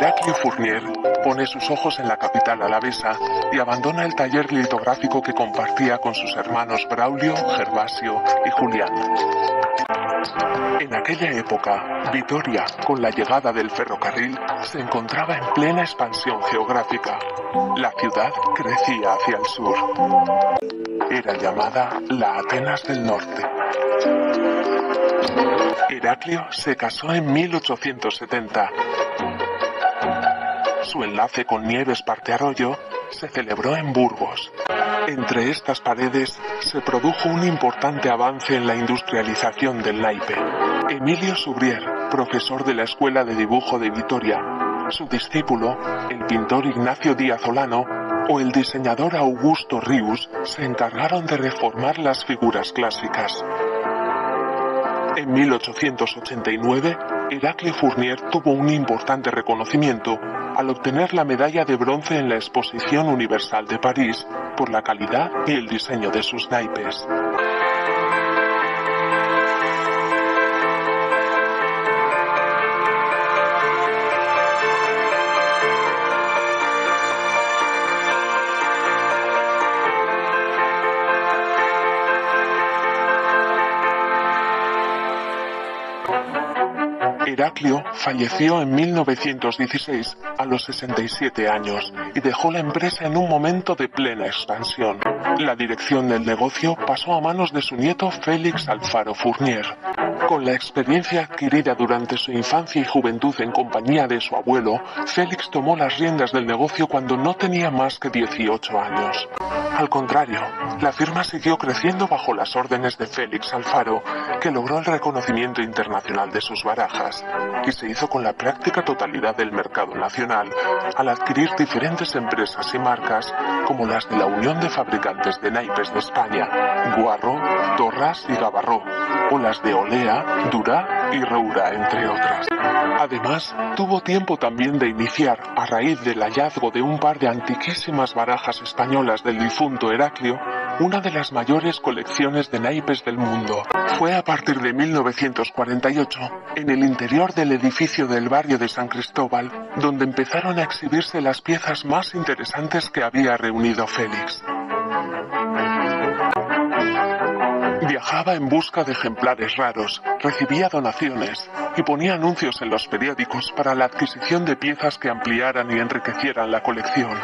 Heraclio Fournier pone sus ojos en la capital alavesa y abandona el taller litográfico que compartía con sus hermanos Braulio, Gervasio y Julián. En aquella época, Vitoria, con la llegada del ferrocarril, se encontraba en plena expansión geográfica. La ciudad crecía hacia el sur. Era llamada la Atenas del Norte. Heraclio se casó en 1870. Su enlace con Nieves Partearroyo se celebró en Burgos. Entre estas paredes se produjo un importante avance en la industrialización del naipe. Emilio Subrier, profesor de la Escuela de Dibujo de Vitoria, su discípulo, el pintor Ignacio Díaz Olano, o el diseñador Augusto Rius, se encargaron de reformar las figuras clásicas. En 1889, Heraclio Fournier tuvo un importante reconocimiento al obtener la medalla de bronce en la Exposición Universal de París por la calidad y el diseño de sus naipes. Heraclio falleció en 1916 a los 67 años y dejó la empresa en un momento de plena expansión. La dirección del negocio pasó a manos de su nieto Félix Alfaro Fournier. Con la experiencia adquirida durante su infancia y juventud en compañía de su abuelo, Félix tomó las riendas del negocio cuando no tenía más que 18 años. Al contrario, la firma siguió creciendo bajo las órdenes de Félix Alfaro, que logró el reconocimiento internacional de sus barajas, y se hizo con la práctica totalidad del mercado nacional, al adquirir diferentes empresas y marcas, como las de la Unión de Fabricantes de Naipes de España, Guarro, Torras y Gavarró, o las de Olea, Durá y Roura, entre otras. Además, tuvo tiempo también de iniciar, a raíz del hallazgo de un par de antiquísimas barajas españolas del difunto Heraclio, una de las mayores colecciones de naipes del mundo. Fue a partir de 1948, en el interior del edificio del barrio de San Cristóbal, donde empezaron a exhibirse las piezas más interesantes que había reunido Félix. Viajaba en busca de ejemplares raros, recibía donaciones y ponía anuncios en los periódicos para la adquisición de piezas que ampliaran y enriquecieran la colección.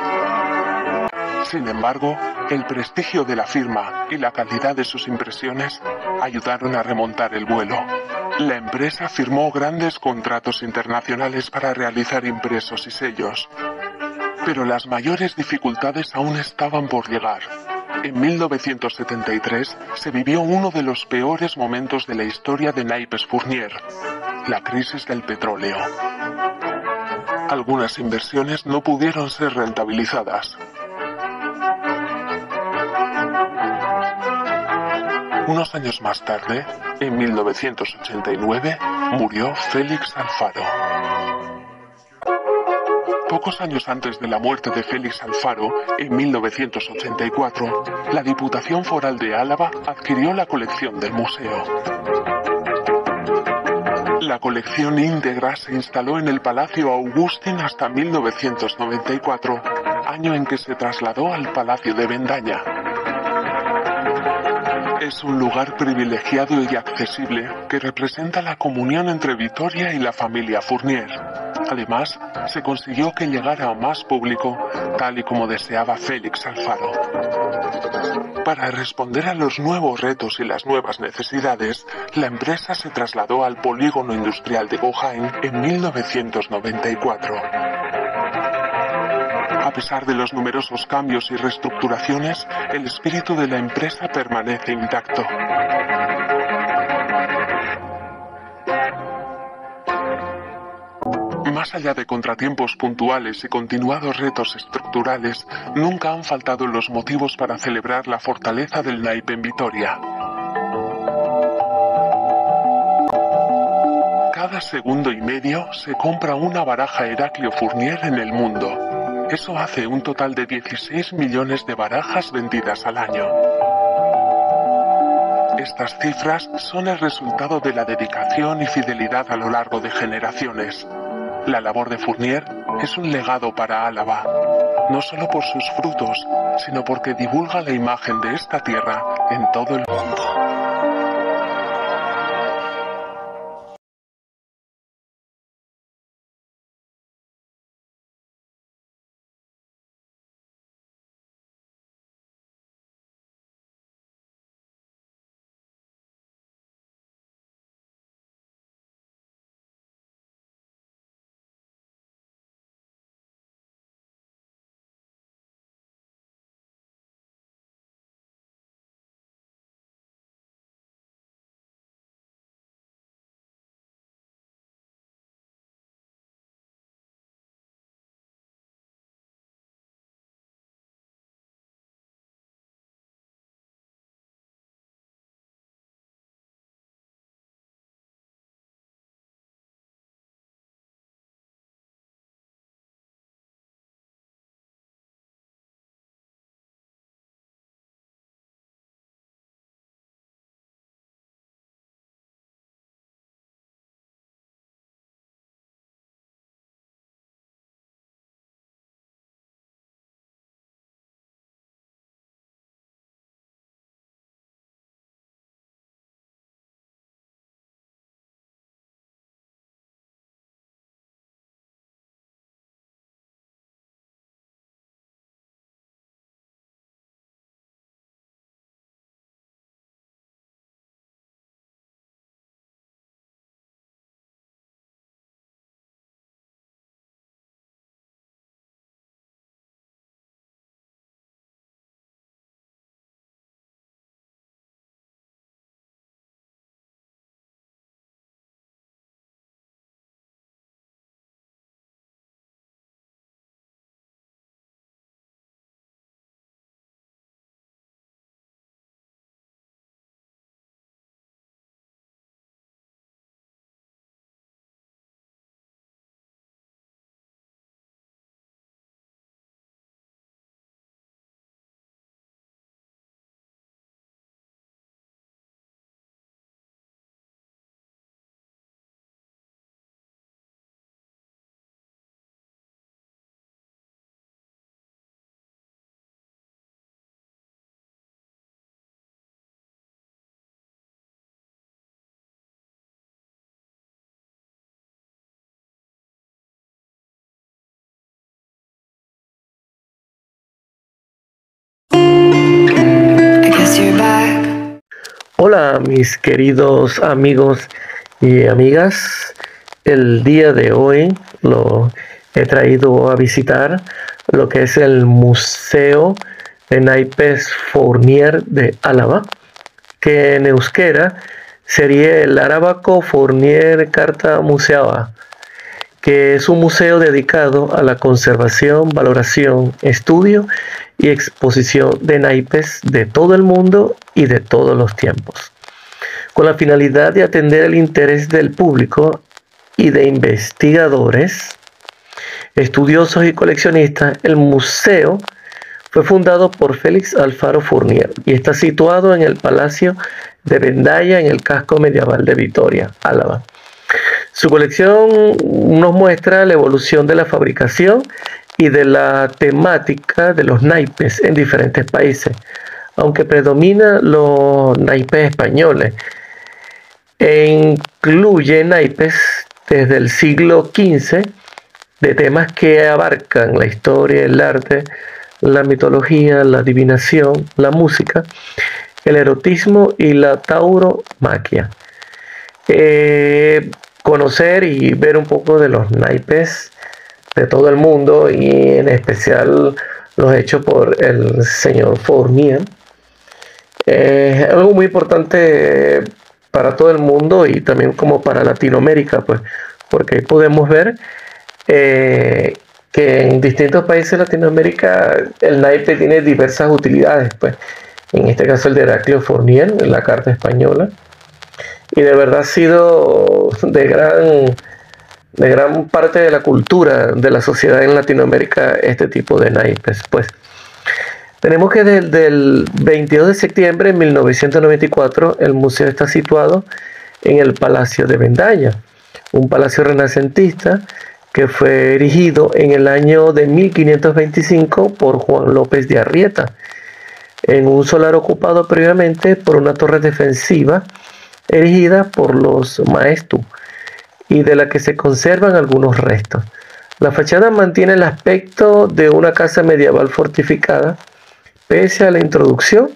Sin embargo, el prestigio de la firma y la calidad de sus impresiones ayudaron a remontar el vuelo. La empresa firmó grandes contratos internacionales para realizar impresos y sellos, pero las mayores dificultades aún estaban por llegar. En 1973 se vivió uno de los peores momentos de la historia de Naipes Fournier, la crisis del petróleo. Algunas inversiones no pudieron ser rentabilizadas. Unos años más tarde, en 1989, murió Félix Alfaro. Pocos años antes de la muerte de Félix Alfaro, en 1984, la Diputación Foral de Álava adquirió la colección del museo. La colección íntegra se instaló en el Palacio Augustin hasta 1994, año en que se trasladó al Palacio de Bendaña. Es un lugar privilegiado y accesible que representa la comunión entre Vitoria y la familia Fournier. Además, se consiguió que llegara a más público, tal y como deseaba Félix Alfaro. Para responder a los nuevos retos y las nuevas necesidades, la empresa se trasladó al polígono industrial de Gohain en 1994. A pesar de los numerosos cambios y reestructuraciones, el espíritu de la empresa permanece intacto. Más allá de contratiempos puntuales y continuados retos estructurales, nunca han faltado los motivos para celebrar la fortaleza del naipe en Vitoria. Cada segundo y medio se compra una baraja Heraclio Fournier en el mundo. Eso hace un total de 16 millones de barajas vendidas al año. Estas cifras son el resultado de la dedicación y fidelidad a lo largo de generaciones. La labor de Fournier es un legado para Álava, no solo por sus frutos, sino porque divulga la imagen de esta tierra en todo el mundo. Hola mis queridos amigos y amigas, el día de hoy lo he traído a visitar lo que es el Museo de Naipes Fournier de Álava, que en euskera sería el Arabako Fournier Carta Museoa, que es un museo dedicado a la conservación, valoración, estudio y exposición de naipes de todo el mundo y de todos los tiempos, con la finalidad de atender el interés del público y de investigadores, estudiosos y coleccionistas. El museo fue fundado por Félix Alfaro Fournier y está situado en el Palacio de Vendaya, en el casco medieval de Vitoria, Álava. Su colección nos muestra la evolución de la fabricación y de la temática de los naipes en diferentes países, aunque predomina los naipes españoles, e incluye naipes desde el siglo XV de temas que abarcan la historia, el arte, la mitología, la adivinación, la música, el erotismo y la tauromaquia. Conocer y ver un poco de los naipes de todo el mundo, y en especial los hechos por el señor Fournier, es algo muy importante para todo el mundo y también como para Latinoamérica, pues, porque ahí podemos ver que en distintos países de Latinoamérica el naipe tiene diversas utilidades, pues, en este caso el de Heraclio Fournier, en la carta española, y de verdad ha sido de gran parte de la cultura de la sociedad en Latinoamérica este tipo de naipes. Pues tenemos que desde el 22 de septiembre de 1994 el museo está situado en el Palacio de Vendaya, un palacio renacentista que fue erigido en el año de 1525 por Juan López de Arrieta, en un solar ocupado previamente por una torre defensiva erigida por los Maeztu y de la que se conservan algunos restos. La fachada mantiene el aspecto de una casa medieval fortificada, pese a la introducción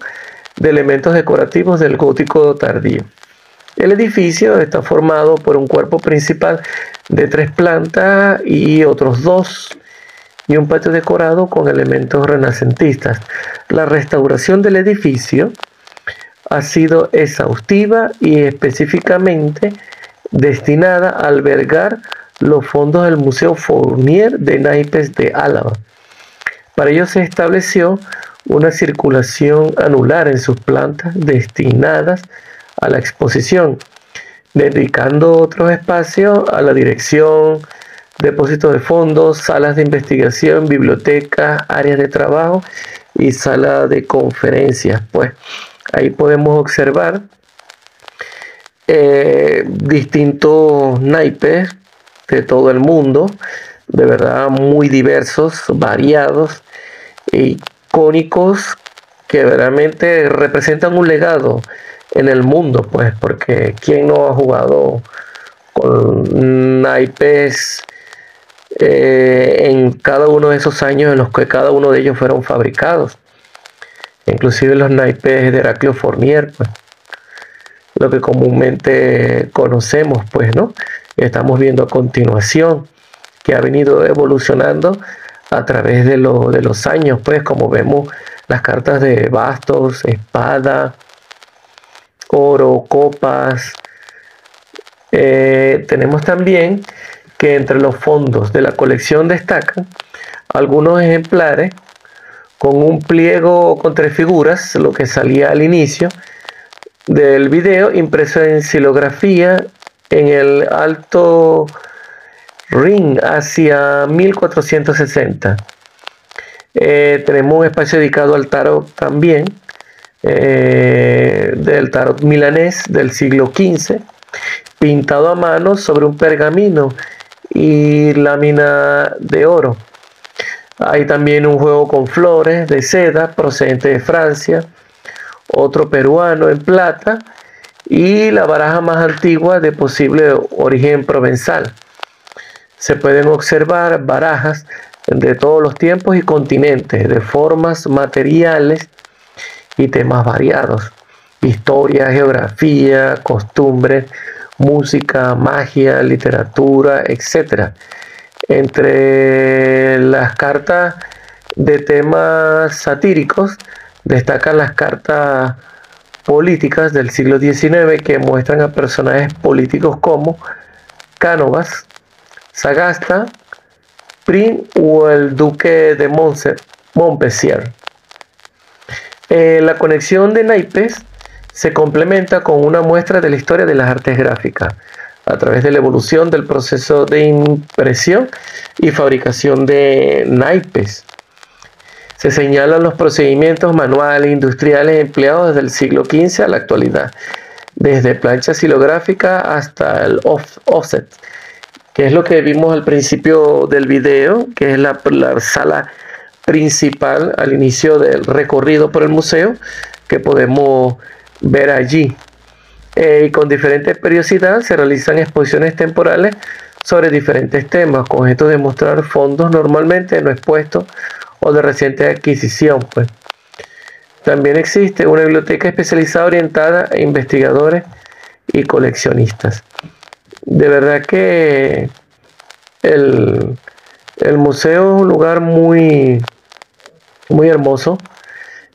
de elementos decorativos del gótico tardío. El edificio está formado por un cuerpo principal de 3 plantas y otros 2, y un patio decorado con elementos renacentistas. La restauración del edificio ha sido exhaustiva y específicamente destinada a albergar los fondos del Museo Fournier de Naipes de Álava. Para ello se estableció una circulación anular en sus plantas destinadas a la exposición, dedicando otros espacios a la dirección, depósitos de fondos, salas de investigación, bibliotecas, áreas de trabajo y sala de conferencias. Pues ahí podemos observar distintos naipes de todo el mundo, de verdad muy diversos, variados e icónicos, que realmente representan un legado en el mundo, pues, porque ¿quién no ha jugado con naipes en cada uno de esos años en los que cada uno de ellos fueron fabricados? Inclusive los naipes de Heraclio Fournier, pues, lo que comúnmente conocemos, pues, ¿no? Estamos viendo a continuación que ha venido evolucionando a través de los años, pues, como vemos las cartas de bastos, espada, oro, copas. Tenemos también que entre los fondos de la colección destacan algunos ejemplares con un pliego con 3 figuras, lo que salía al inicio del video, impreso en xilografía en el Alto Rin hacia 1460. Tenemos un espacio dedicado al tarot también, del tarot milanés del siglo XV, pintado a mano sobre un pergamino y lámina de oro. Hay también un juego con flores de seda procedente de Francia, otro peruano en plata y la baraja más antigua de posible origen provenzal. Se pueden observar barajas de todos los tiempos y continentes, de formas, materiales y temas variados: historia, geografía, costumbres, música, magia, literatura, etc. Entre las cartas de temas satíricos destacan las cartas políticas del siglo XIX, que muestran a personajes políticos como Cánovas, Sagasta, Prim o el duque de Montpensier. La conexión de naipes se complementa con una muestra de la historia de las artes gráficas a través de la evolución del proceso de impresión y fabricación de naipes. Se señalan los procedimientos manuales e industriales empleados desde el siglo XV a la actualidad, desde plancha xilográfica hasta el offset, que es lo que vimos al principio del video, que es la sala principal al inicio del recorrido por el museo, que podemos ver allí. Y con diferente periodicidad se realizan exposiciones temporales sobre diferentes temas, con objeto de mostrar fondos normalmente no expuestos o de reciente adquisición, pues. También existe una biblioteca especializada orientada a investigadores y coleccionistas. De verdad que el museo es un lugar muy hermoso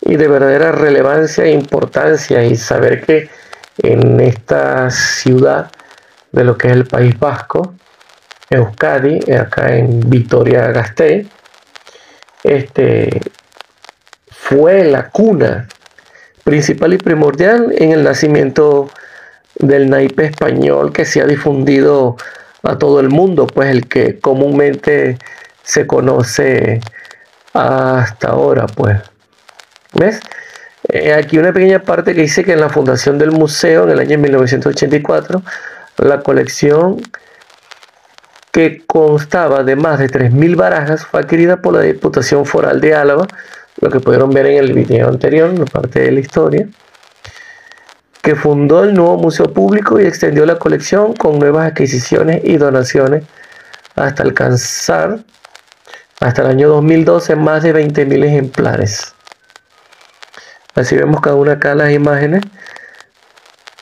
y de verdadera relevancia e importancia, y saber que en esta ciudad de lo que es el País Vasco, Euskadi, acá en Vitoria-Gasteiz, fue la cuna principal y primordial en el nacimiento del naipe español, que se ha difundido a todo el mundo, pues el que comúnmente se conoce hasta ahora, pues. ¿Ves? Aquí una pequeña parte que dice que en la fundación del museo en el año 1984, la colección que constaba de más de 3.000 barajas, fue adquirida por la Diputación Foral de Álava, lo que pudieron ver en el video anterior, en la parte de la historia, que fundó el nuevo museo público y extendió la colección con nuevas adquisiciones y donaciones hasta alcanzar, hasta el año 2012, más de 20.000 ejemplares. Así vemos cada una acá las imágenes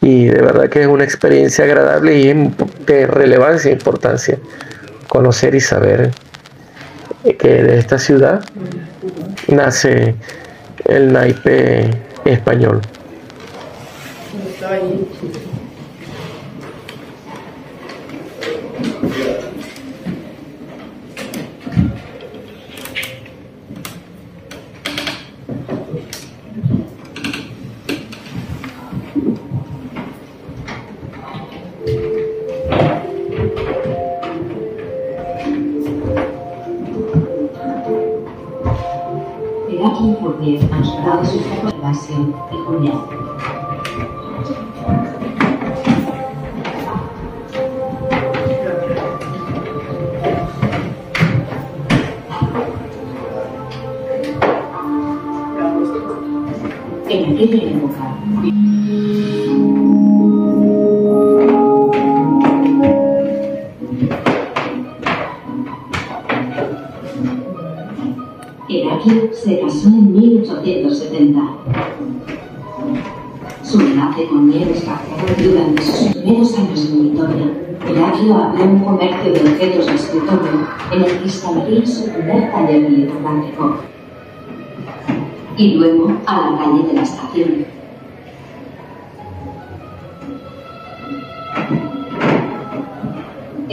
y de verdad que es una experiencia agradable y de relevancia e importancia conocer y saber que de esta ciudad nace el naipe español. Heraclio Fournier nos ha dado su formación y Fournier. En aquella época, Heraclio se casó en 1870. Su enlace con Nieves Carcero durante sus primeros años en Vitoria. Heraclio abrió un comercio de objetos de escritorio en el que instalaría su primer taller litográfico. Y luego a la calle de la Estación.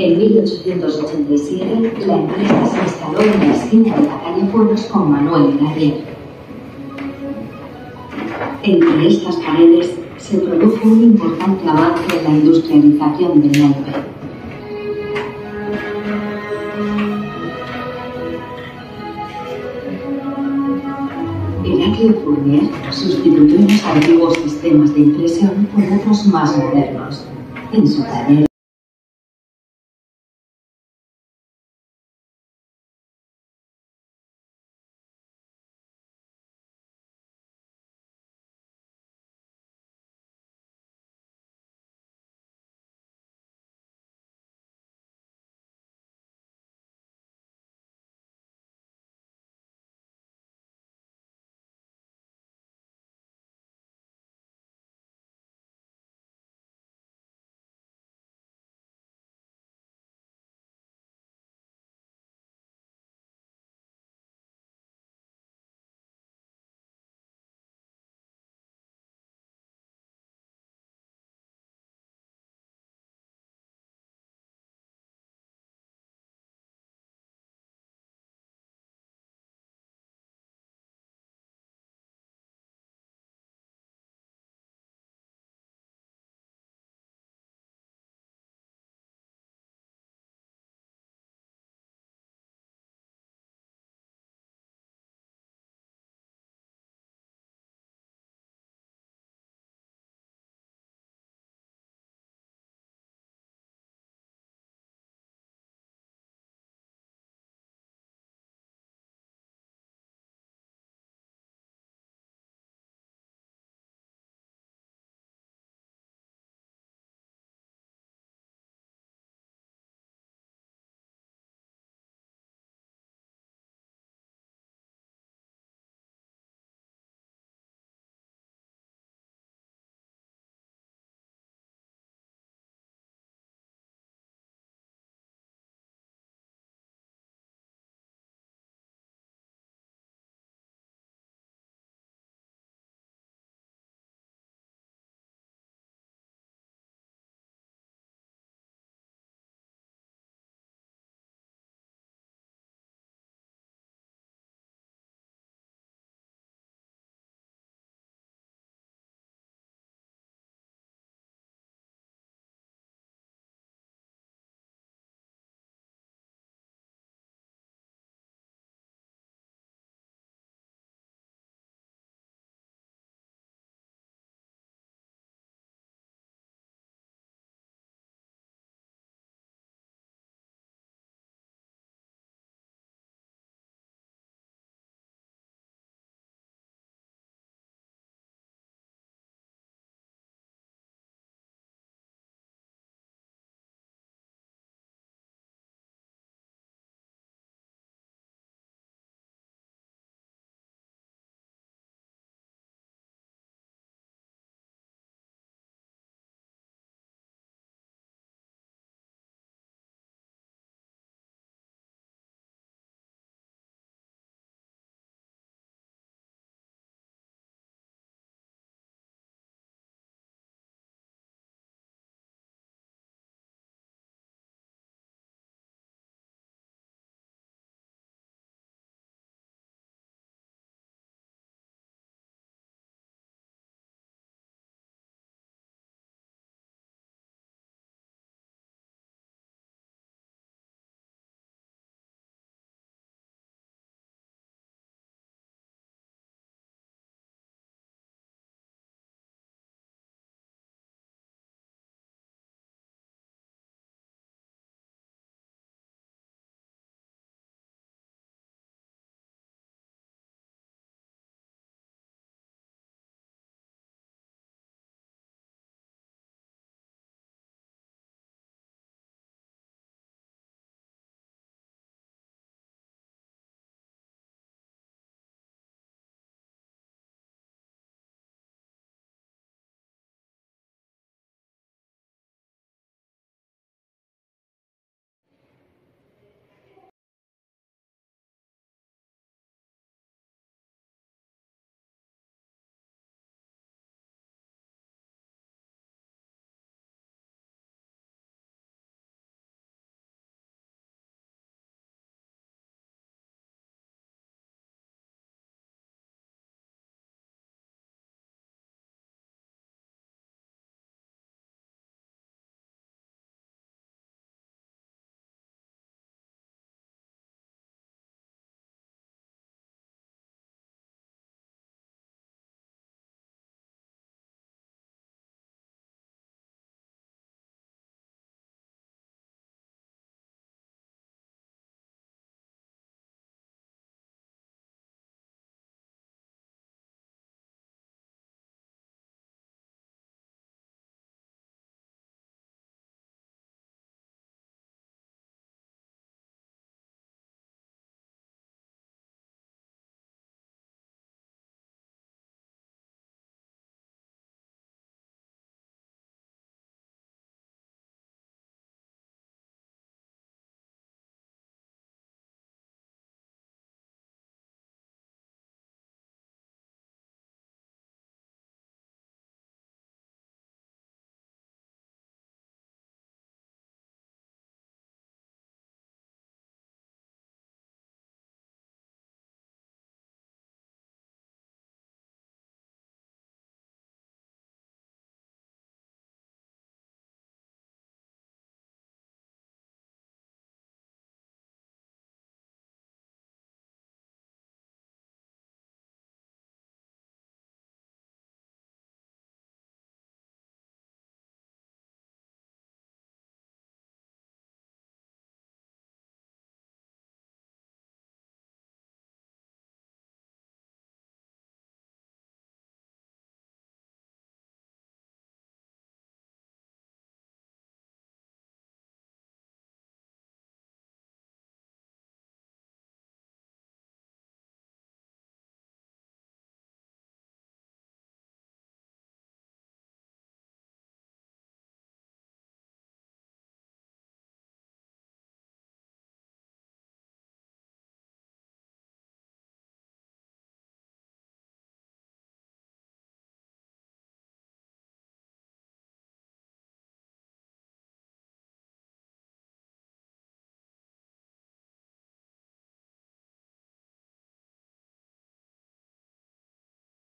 En 1887, la empresa se instaló en la esquina de la calle Pueblos con Manuel Garrier. Entre estas paredes se produjo un importante avance en la industrialización del naipe. Heraclio Fournier sustituyó los antiguos sistemas de impresión por otros más modernos. En su taller